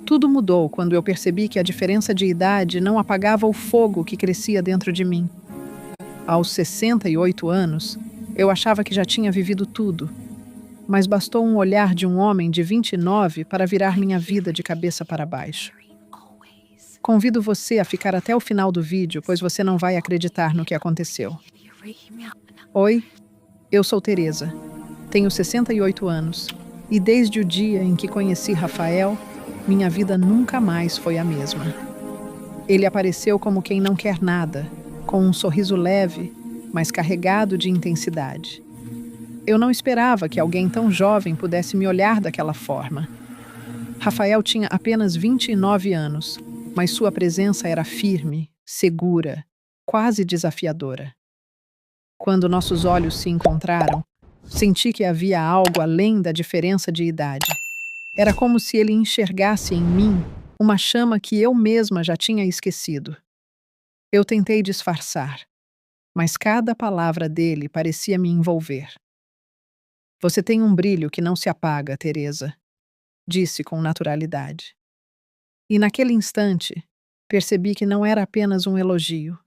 Tudo mudou quando eu percebi que a diferença de idade não apagava o fogo que crescia dentro de mim. Aos 68 anos, eu achava que já tinha vivido tudo, mas bastou um olhar de um homem de 29 para virar minha vida de cabeça para baixo. Convido você a ficar até o final do vídeo, pois você não vai acreditar no que aconteceu. Oi, eu sou Teresa. Tenho 68 anos e desde o dia em que conheci Rafael, minha vida nunca mais foi a mesma. Ele apareceu como quem não quer nada, com um sorriso leve, mas carregado de intensidade. Eu não esperava que alguém tão jovem pudesse me olhar daquela forma. Rafael tinha apenas 29 anos, mas sua presença era firme, segura, quase desafiadora. Quando nossos olhos se encontraram, senti que havia algo além da diferença de idade. Era como se ele enxergasse em mim uma chama que eu mesma já tinha esquecido. Eu tentei disfarçar, mas cada palavra dele parecia me envolver. Você tem um brilho que não se apaga, Teresa, disse com naturalidade. E naquele instante, percebi que não era apenas um elogio.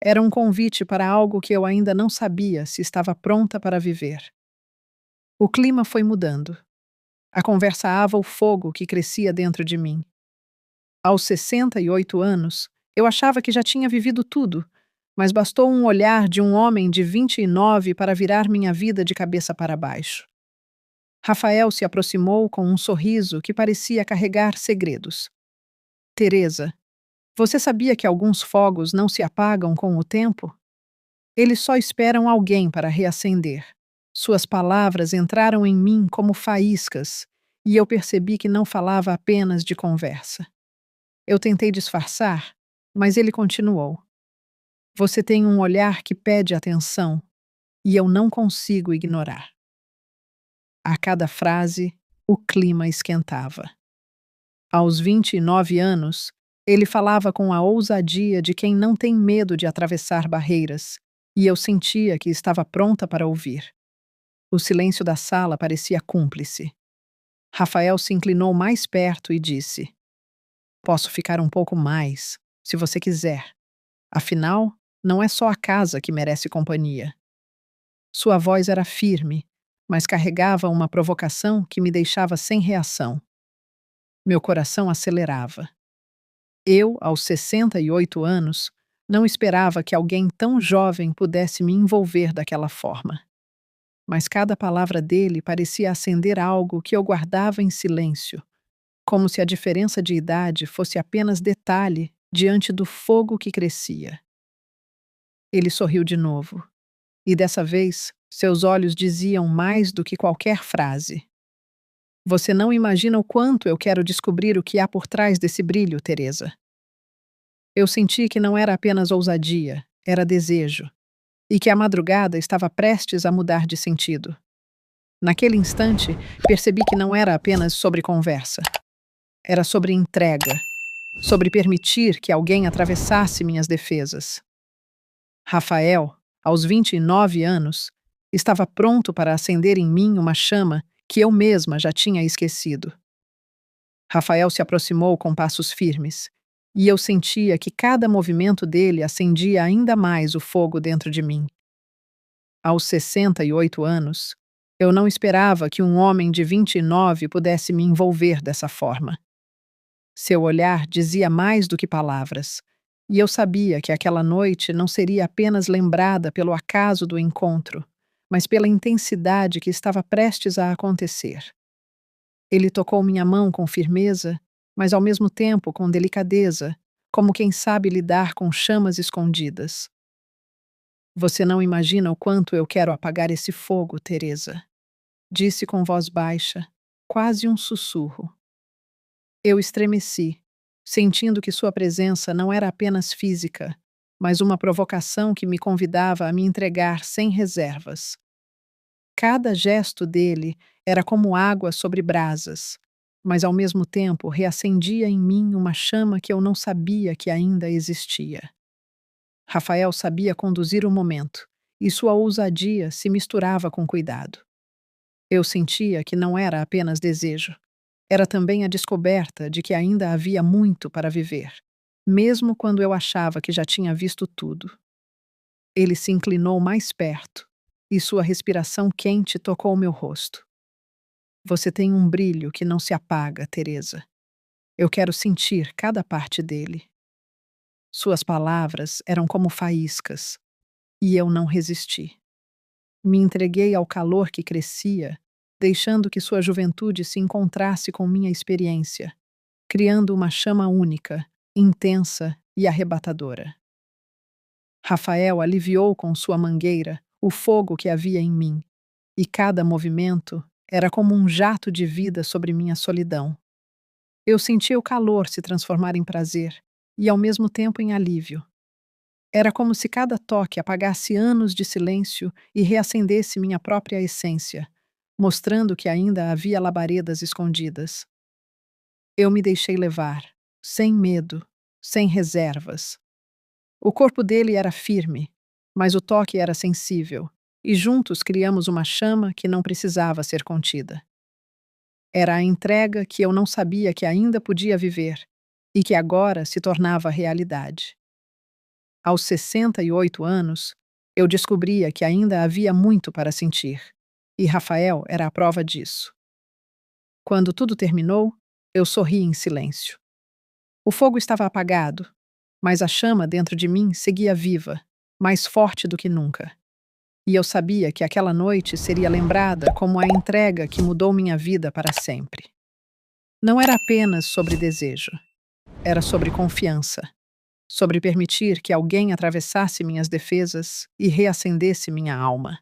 Era um convite para algo que eu ainda não sabia se estava pronta para viver. O clima foi mudando. A conversa ava o fogo que crescia dentro de mim. Aos 68 anos, eu achava que já tinha vivido tudo, mas bastou um olhar de um homem de 29 para virar minha vida de cabeça para baixo. Rafael se aproximou com um sorriso que parecia carregar segredos. Teresa, você sabia que alguns fogos não se apagam com o tempo? Eles só esperam alguém para reacender. Suas palavras entraram em mim como faíscas, e eu percebi que não falava apenas de conversa. Eu tentei disfarçar, mas ele continuou. Você tem um olhar que pede atenção, e eu não consigo ignorar. A cada frase, o clima esquentava. Aos 29 anos, ele falava com a ousadia de quem não tem medo de atravessar barreiras, e eu sentia que estava pronta para ouvir. O silêncio da sala parecia cúmplice. Rafael se inclinou mais perto e disse: Posso ficar um pouco mais, se você quiser. Afinal, não é só a casa que merece companhia. Sua voz era firme, mas carregava uma provocação que me deixava sem reação. Meu coração acelerava. Eu, aos 68 anos, não esperava que alguém tão jovem pudesse me envolver daquela forma. Mas cada palavra dele parecia acender algo que eu guardava em silêncio, como se a diferença de idade fosse apenas detalhe diante do fogo que crescia. Ele sorriu de novo, e dessa vez seus olhos diziam mais do que qualquer frase. Você não imagina o quanto eu quero descobrir o que há por trás desse brilho, Teresa. Eu senti que não era apenas ousadia, era desejo, e que a madrugada estava prestes a mudar de sentido. Naquele instante, percebi que não era apenas sobre conversa. Era sobre entrega, sobre permitir que alguém atravessasse minhas defesas. Rafael, aos 29 anos, estava pronto para acender em mim uma chama que eu mesma já tinha esquecido. Rafael se aproximou com passos firmes, e eu sentia que cada movimento dele acendia ainda mais o fogo dentro de mim. Aos 68 anos, eu não esperava que um homem de 29 pudesse me envolver dessa forma. Seu olhar dizia mais do que palavras, e eu sabia que aquela noite não seria apenas lembrada pelo acaso do encontro, mas pela intensidade que estava prestes a acontecer. Ele tocou minha mão com firmeza, mas ao mesmo tempo com delicadeza, como quem sabe lidar com chamas escondidas. Você não imagina o quanto eu quero apagar esse fogo, Teresa, disse com voz baixa, quase um sussurro. Eu estremeci, sentindo que sua presença não era apenas física, mas uma provocação que me convidava a me entregar sem reservas. Cada gesto dele era como água sobre brasas, mas ao mesmo tempo reacendia em mim uma chama que eu não sabia que ainda existia. Rafael sabia conduzir o momento, e sua ousadia se misturava com cuidado. Eu sentia que não era apenas desejo. Era também a descoberta de que ainda havia muito para viver, mesmo quando eu achava que já tinha visto tudo. Ele se inclinou mais perto e sua respiração quente tocou meu rosto. Você tem um brilho que não se apaga, Teresa. Eu quero sentir cada parte dele. Suas palavras eram como faíscas, e eu não resisti. Me entreguei ao calor que crescia, deixando que sua juventude se encontrasse com minha experiência, criando uma chama única, intensa e arrebatadora. Rafael aliviou com sua mangueira o fogo que havia em mim, e cada movimento era como um jato de vida sobre minha solidão. Eu sentia o calor se transformar em prazer e, ao mesmo tempo, em alívio. Era como se cada toque apagasse anos de silêncio e reacendesse minha própria essência, mostrando que ainda havia labaredas escondidas. Eu me deixei levar, sem medo, sem reservas. O corpo dele era firme, mas o toque era sensível, e juntos criamos uma chama que não precisava ser contida. Era a entrega que eu não sabia que ainda podia viver e que agora se tornava realidade. Aos 68 anos, eu descobria que ainda havia muito para sentir, e Rafael era a prova disso. Quando tudo terminou, eu sorri em silêncio. O fogo estava apagado, mas a chama dentro de mim seguia viva, mais forte do que nunca. E eu sabia que aquela noite seria lembrada como a entrega que mudou minha vida para sempre. Não era apenas sobre desejo, era sobre confiança, sobre permitir que alguém atravessasse minhas defesas e reacendesse minha alma.